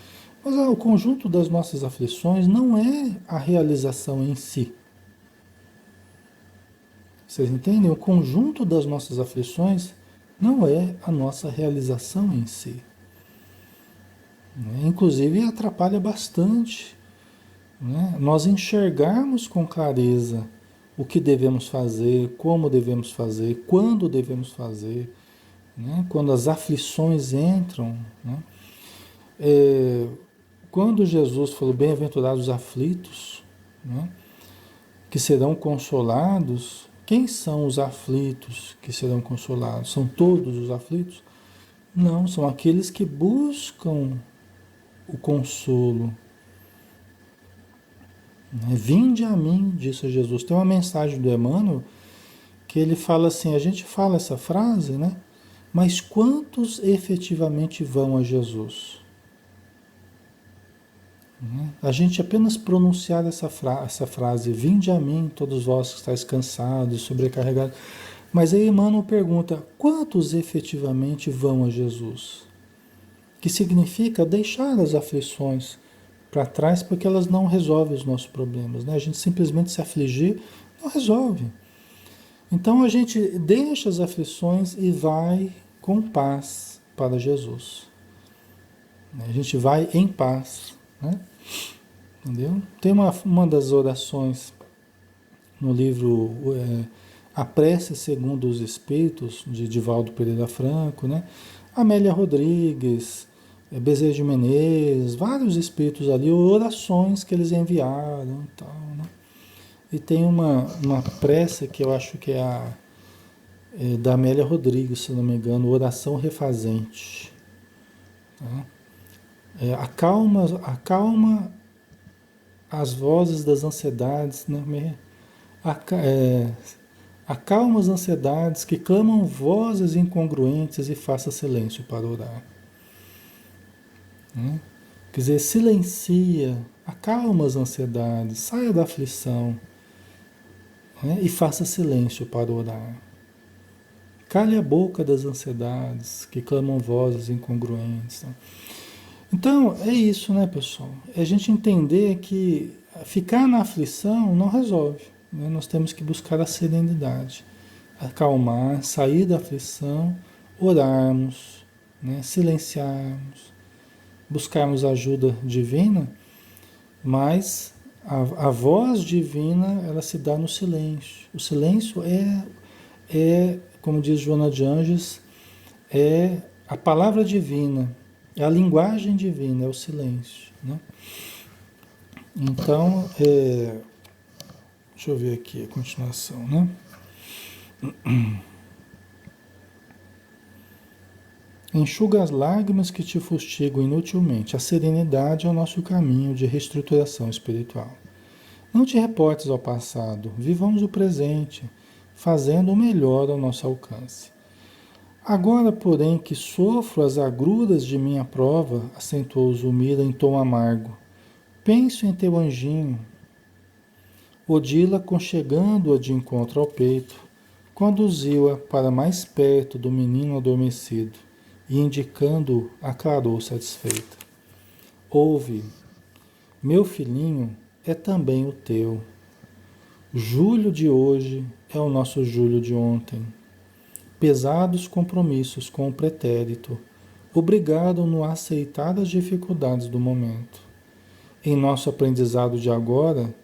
Mas o conjunto das nossas aflições não é a realização em si. Vocês entendem? O conjunto das nossas aflições não é a nossa realização em si. Né? Inclusive atrapalha bastante, né? Nós enxergarmos com clareza o que devemos fazer, como devemos fazer, quando devemos fazer, né? Quando as aflições entram. Né? Quando Jesus falou, bem-aventurados os aflitos, né? Que serão consolados. Quem são os aflitos que serão consolados? São todos os aflitos? Não, são aqueles que buscam o consolo. Né? Vinde a mim, disse Jesus. Tem uma mensagem do Emmanuel que ele fala assim, a gente fala essa frase, né? Mas quantos efetivamente vão a Jesus? Né? A gente apenas pronunciar essa frase, vinde a mim, todos vós que estáis cansados, sobrecarregados. Mas aí Emmanuel pergunta, quantos efetivamente vão a Jesus? Que significa deixar as aflições para trás, porque elas não resolvem os nossos problemas. Né? A gente simplesmente se afligir não resolve. Então a gente deixa as aflições e vai com paz para Jesus. A gente vai em paz. Né? Entendeu? Tem uma das orações no livro A Prece Segundo os Espíritos, de Divaldo Pereira Franco, né? Amélia Rodrigues, Bezerra de Menezes, vários espíritos ali, orações que eles enviaram e tal, né? E tem uma prece que eu acho que é da Amélia Rodrigues, se não me engano, Oração Refazente. Tá? Acalma as vozes das ansiedades, né? Acalma as ansiedades que clamam vozes incongruentes e faça silêncio para orar. Né? Quer dizer, silencia, acalma as ansiedades, saia da aflição, né? E faça silêncio para orar. Cale a boca das ansiedades que clamam vozes incongruentes. Né? Então, é isso, né, pessoal? É a gente entender que ficar na aflição não resolve. Né? Nós temos que buscar a serenidade, acalmar, sair da aflição, orarmos, né? Silenciarmos, buscarmos ajuda divina, mas a voz divina, ela se dá no silêncio. O silêncio como diz Joana de Anjos, é a palavra divina, é a linguagem divina, é o silêncio. Né? Então, deixa eu ver aqui a continuação, né? Enxuga as lágrimas que te fustigam inutilmente. A serenidade é o nosso caminho de reestruturação espiritual. Não te reportes ao passado, vivamos o presente, fazendo o melhor ao nosso alcance. Agora, porém, que sofro as agruras de minha prova, acentuou Zulmira em tom amargo, penso em teu anjinho. Odila, conchegando-a de encontro ao peito, conduziu-a para mais perto do menino adormecido e, indicando-o, aclarou satisfeita. Ouve, meu filhinho é também o teu. Julho de hoje é o nosso julho de ontem. Pesados compromissos com o pretérito obrigaram-no a aceitar as dificuldades do momento. Em nosso aprendizado de agora,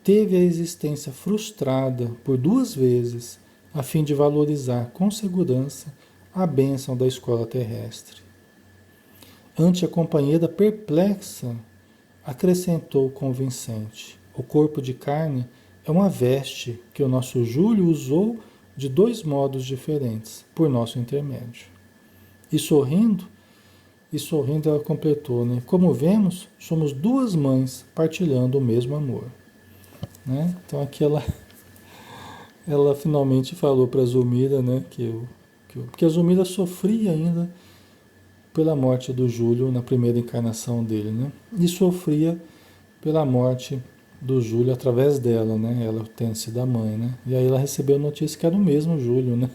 teve a existência frustrada por 2 vezes, a fim de valorizar com segurança a bênção da escola terrestre. Ante a companheira perplexa, acrescentou convincente: o corpo de carne é uma veste que o nosso Júlio usou de 2 modos diferentes, por nosso intermédio. E sorrindo ela completou, né? Como vemos, somos 2 mães partilhando o mesmo amor. Né? Então aqui ela finalmente falou para a Zulmira, né? Porque a Zulmira sofria ainda pela morte do Júlio na primeira encarnação dele, né? E sofria pela morte do Júlio através dela, né? Ela tendo sido a mãe, né? E aí ela recebeu a notícia que era o mesmo Júlio, né?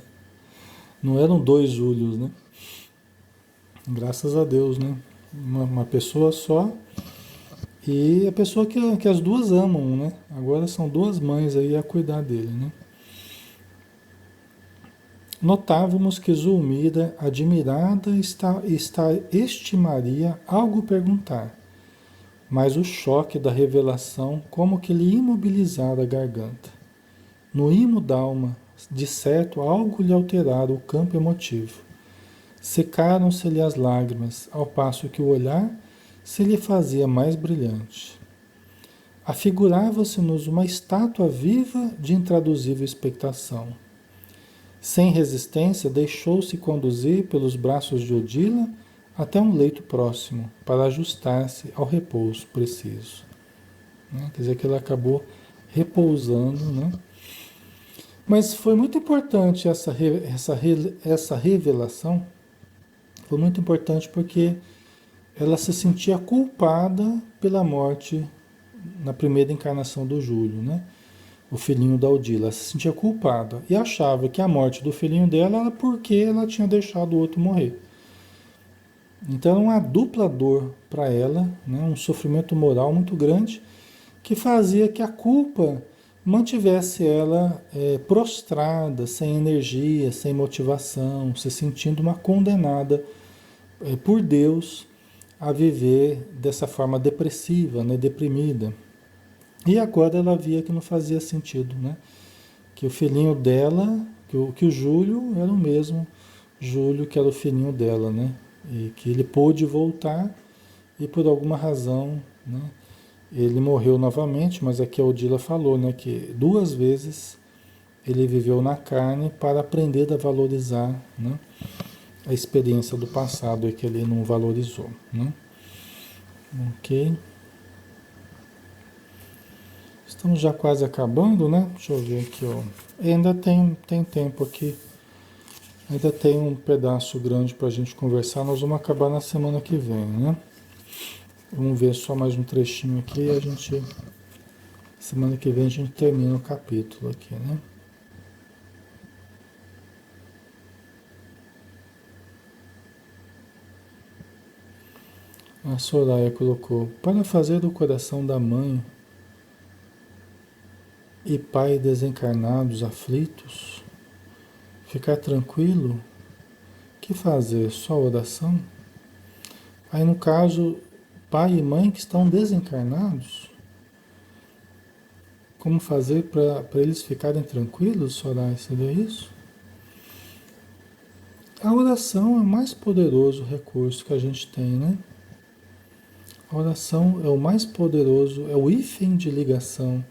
Não eram 2 Júlios, né? Graças a Deus, né? Uma pessoa só e a pessoa que as duas amam, né? Agora são 2 mães aí a cuidar dele, né? Notávamos que Zulmira, admirada, estimaria algo perguntar, mas o choque da revelação como que lhe imobilizara a garganta. No imo d'alma, de certo, algo lhe alterara o campo emotivo. Secaram-se-lhe as lágrimas, ao passo que o olhar se lhe fazia mais brilhante. Afigurava-se-nos uma estátua viva de intraduzível expectação. Sem resistência, deixou-se conduzir pelos braços de Odila até um leito próximo, para ajustar-se ao repouso preciso. Né? Quer dizer que ela acabou repousando, né? Mas foi muito importante essa revelação, foi muito importante porque ela se sentia culpada pela morte na primeira encarnação do Júlio, né? O filhinho da Odila. Ela se sentia culpada e achava que a morte do filhinho dela era porque ela tinha deixado o outro morrer. Então, era uma dupla dor para ela, né? Um sofrimento moral muito grande que fazia que a culpa mantivesse ela prostrada, sem energia, sem motivação, se sentindo uma condenada por Deus a viver dessa forma depressiva, né, deprimida. E agora ela via que não fazia sentido, né? Que o filhinho dela, que o Júlio era o mesmo Júlio que era o filhinho dela, né? E que ele pôde voltar e por alguma razão, né? Ele morreu novamente, mas aqui a Odila falou, né? Que duas vezes ele viveu na carne para aprender a valorizar, né? A experiência do passado é que ele não valorizou, né? Ok. Estamos já quase acabando, né? Deixa eu ver aqui, ó. Ainda tem tempo aqui. Ainda tem um pedaço grande para a gente conversar. Nós vamos acabar na semana que vem, né? Vamos ver só mais um trechinho aqui e a gente... Semana que vem a gente termina o capítulo aqui, né? A Soraya colocou: para fazer o coração da mãe e pai desencarnados aflitos ficar tranquilo, que fazer? Só oração? Aí no caso, pai e mãe que estão desencarnados, como fazer para eles ficarem tranquilos, Soraya? Seria isso? A oração é o mais poderoso recurso que a gente tem, né? A oração é o mais poderoso, é o hífen de ligação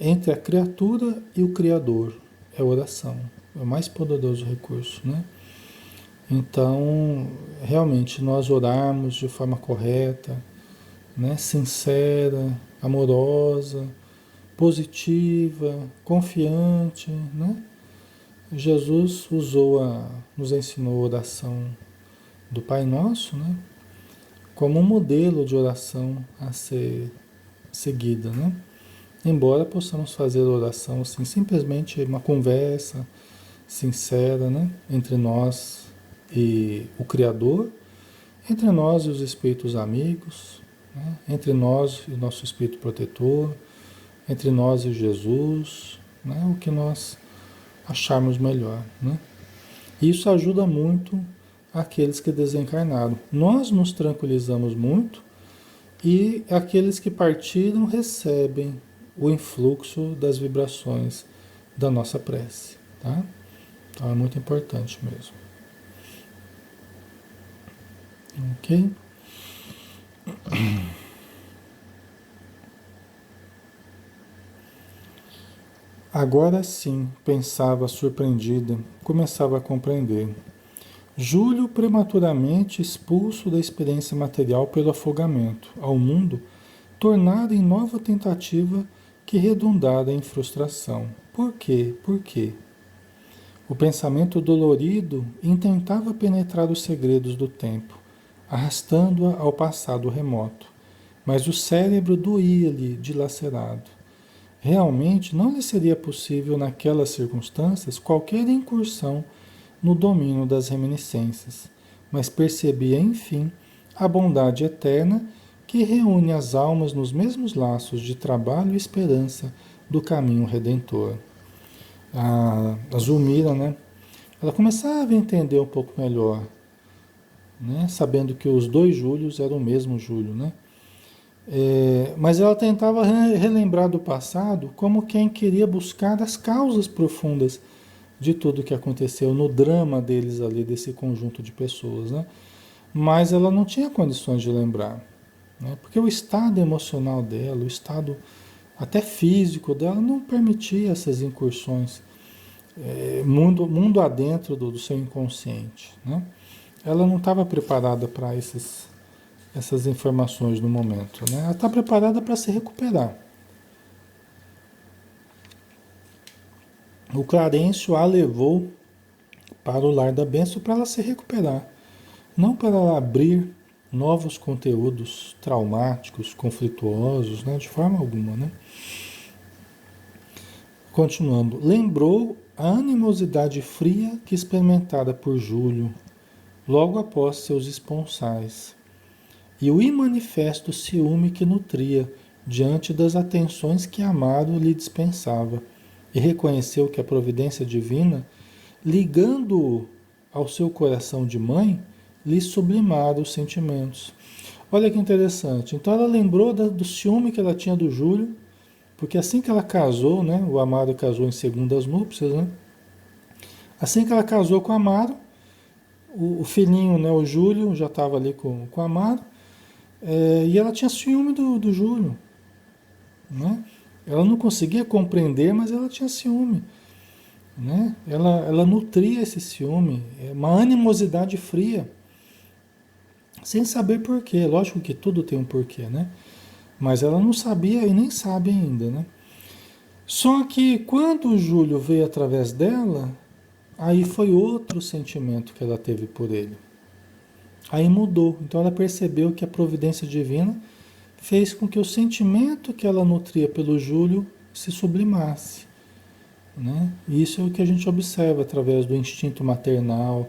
entre a criatura e o Criador. É a oração, é o mais poderoso recurso, né? Então, realmente, nós orarmos de forma correta, né? Sincera, amorosa, positiva, confiante, né? Jesus nos ensinou a oração do Pai Nosso, né? Como um modelo de oração a ser seguida, né? Embora possamos fazer oração assim, simplesmente uma conversa sincera, né? Entre nós e o Criador, entre nós e os espíritos amigos, né? Entre nós e o nosso espírito protetor, entre nós e Jesus, né? O que nós acharmos melhor, né? Isso ajuda muito aqueles que desencarnaram. Nós nos tranquilizamos muito e aqueles que partiram recebem o influxo das vibrações da nossa prece, tá? Então é muito importante mesmo. Ok? Agora sim, pensava surpreendida, começava a compreender. Júlio prematuramente expulso da experiência material pelo afogamento ao mundo, tornado em nova tentativa que redundara em frustração. Por quê? Por quê? O pensamento dolorido intentava penetrar os segredos do tempo, arrastando-a ao passado remoto, mas o cérebro doía-lhe dilacerado. Realmente não lhe seria possível, naquelas circunstâncias, qualquer incursão no domínio das reminiscências, mas percebia, enfim, a bondade eterna que reúne as almas nos mesmos laços de trabalho e esperança do caminho redentor. A Zulmira, né? Ela começava a entender um pouco melhor, né? Sabendo que os dois Júlios eram o mesmo Júlio, né? Mas ela tentava relembrar do passado como quem queria buscar as causas profundas de tudo que aconteceu no drama deles ali, desse conjunto de pessoas, né? Mas ela não tinha condições de lembrar, né? Porque o estado emocional dela, o estado até físico dela não permitia essas incursões, mundo adentro do seu inconsciente, né? Ela não estava preparada para essas informações no momento, né? Ela está preparada para se recuperar. o Clarencio a levou para o lar da bênção para ela se recuperar, não para ela abrir novos conteúdos traumáticos, conflituosos, né? De forma alguma, né? Continuando, lembrou a animosidade fria que experimentara por Júlio logo após seus esponsais e o imanifesto ciúme que nutria diante das atenções que Amaro lhe dispensava, e reconheceu que a providência divina, ligando-o ao seu coração de mãe, lhe sublimara os sentimentos. Olha que interessante. Então ela lembrou do ciúme que ela tinha do Júlio, porque assim que ela casou, né, o Amaro casou em segundas núpcias, né? Assim que ela casou com o Amaro, o filhinho, né, o Júlio, já estava ali com o Amaro, e ela tinha ciúme do Júlio, né? Ela não conseguia compreender, mas ela tinha ciúme, né? Ela nutria esse ciúme, uma animosidade fria, sem saber porquê. Lógico que tudo tem um porquê, né? Mas ela não sabia e nem sabe ainda, né? Só que quando o Júlio veio através dela, aí foi outro sentimento que ela teve por ele. Aí mudou. Então ela percebeu que a providência divina fez com que o sentimento que ela nutria pelo Júlio se sublimasse, né? E isso é o que a gente observa através do instinto maternal,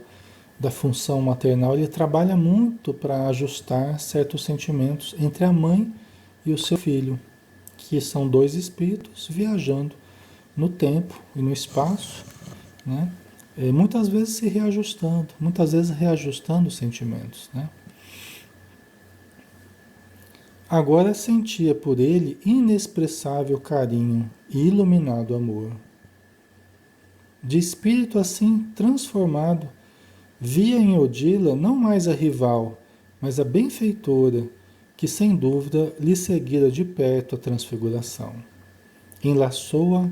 da função maternal. Ele trabalha muito para ajustar certos sentimentos entre a mãe e o seu filho, que são dois espíritos viajando no tempo e no espaço, né? Muitas vezes se reajustando, muitas vezes reajustando os sentimentos, né? Agora sentia por ele inexpressável carinho e iluminado amor. De espírito assim transformado, via em Odila não mais a rival, mas a benfeitora, que sem dúvida lhe seguira de perto a transfiguração. Enlaçou-a,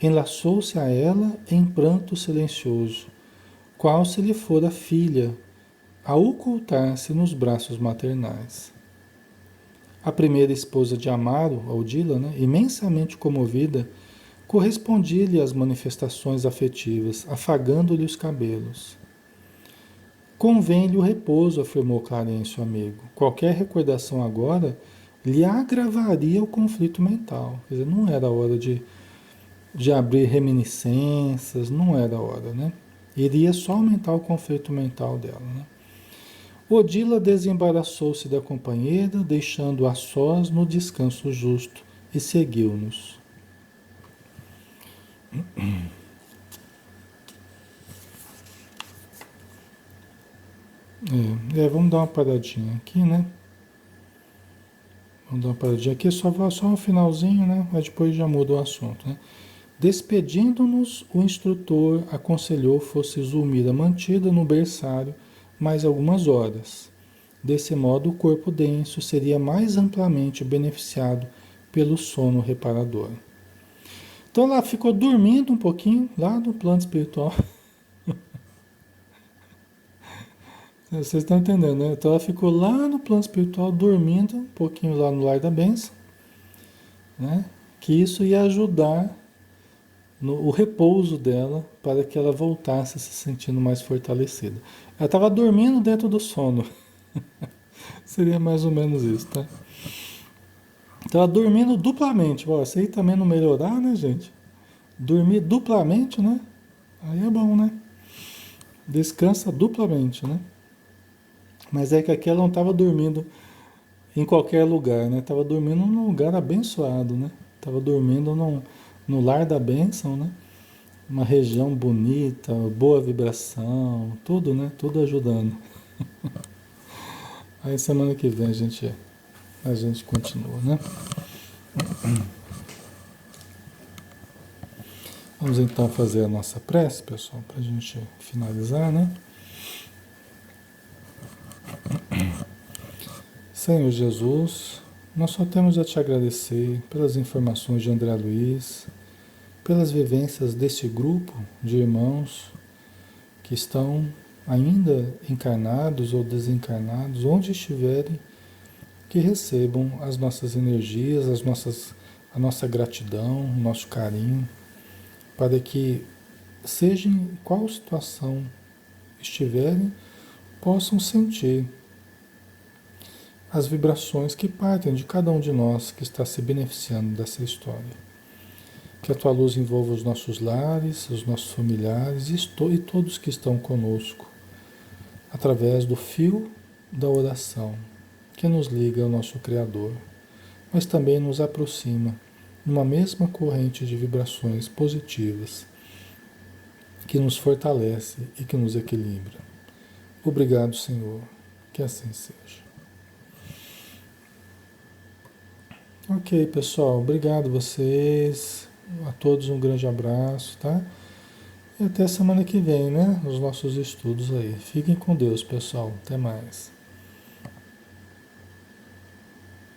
enlaçou-se a ela em pranto silencioso, qual se lhe fora filha, a ocultar-se nos braços maternais. A primeira esposa de Amaro, Odila, né, imensamente comovida, correspondia-lhe às manifestações afetivas, afagando-lhe os cabelos. Convém-lhe o repouso, afirmou Clarencio, amigo. Qualquer recordação agora lhe agravaria o conflito mental. Quer dizer, não era hora de abrir reminiscências, não era hora, né? Iria só aumentar o conflito mental dela, né? Odila desembaraçou-se da companheira, deixando-a a sós no descanso justo, e seguiu-nos. Vamos dar uma paradinha aqui, né? Vamos dar uma paradinha aqui, só um finalzinho, né? Mas depois já muda o assunto, né? Despedindo-nos, o instrutor aconselhou fosse Zulmira mantida no berçário mais algumas horas. Desse modo, o corpo denso seria mais amplamente beneficiado pelo sono reparador. Então ela ficou dormindo um pouquinho lá no plano espiritual. Vocês estão entendendo, né? Então ela ficou lá no plano espiritual dormindo um pouquinho lá no lar da bênção, né? Que isso ia ajudar o repouso dela para que ela voltasse se sentindo mais fortalecida. Ela estava dormindo dentro do sono. Seria mais ou menos isso, tá? Então ela dormindo duplamente. Ó, se aí também não melhorar, né, gente? Dormir duplamente, né? Aí é bom, né? Descansa duplamente, né? Mas é que aqui ela não estava dormindo em qualquer lugar, né? Estava dormindo num lugar abençoado, né? Estava dormindo no lar da bênção, né? Uma região bonita, boa vibração, tudo, né? Tudo ajudando. Aí semana que vem a gente continua, né? Vamos então fazer a nossa prece, pessoal, para a gente finalizar, né? Senhor Jesus, nós só temos a te agradecer pelas informações de André Luiz, pelas vivências desse grupo de irmãos que estão ainda encarnados ou desencarnados, onde estiverem, que recebam as nossas energias, a nossa gratidão, o nosso carinho, para que, seja em qual situação estiverem, possam sentir as vibrações que partem de cada um de nós que está se beneficiando dessa história. Que a tua luz envolva os nossos lares, os nossos familiares e todos que estão conosco, através do fio da oração, que nos liga ao nosso Criador, mas também nos aproxima numa mesma corrente de vibrações positivas, que nos fortalece e que nos equilibra. Obrigado, Senhor, que assim seja. Ok, pessoal, obrigado a vocês, a todos um grande abraço, tá? E até semana que vem, né? Os nossos estudos aí. Fiquem com Deus, pessoal. Até mais.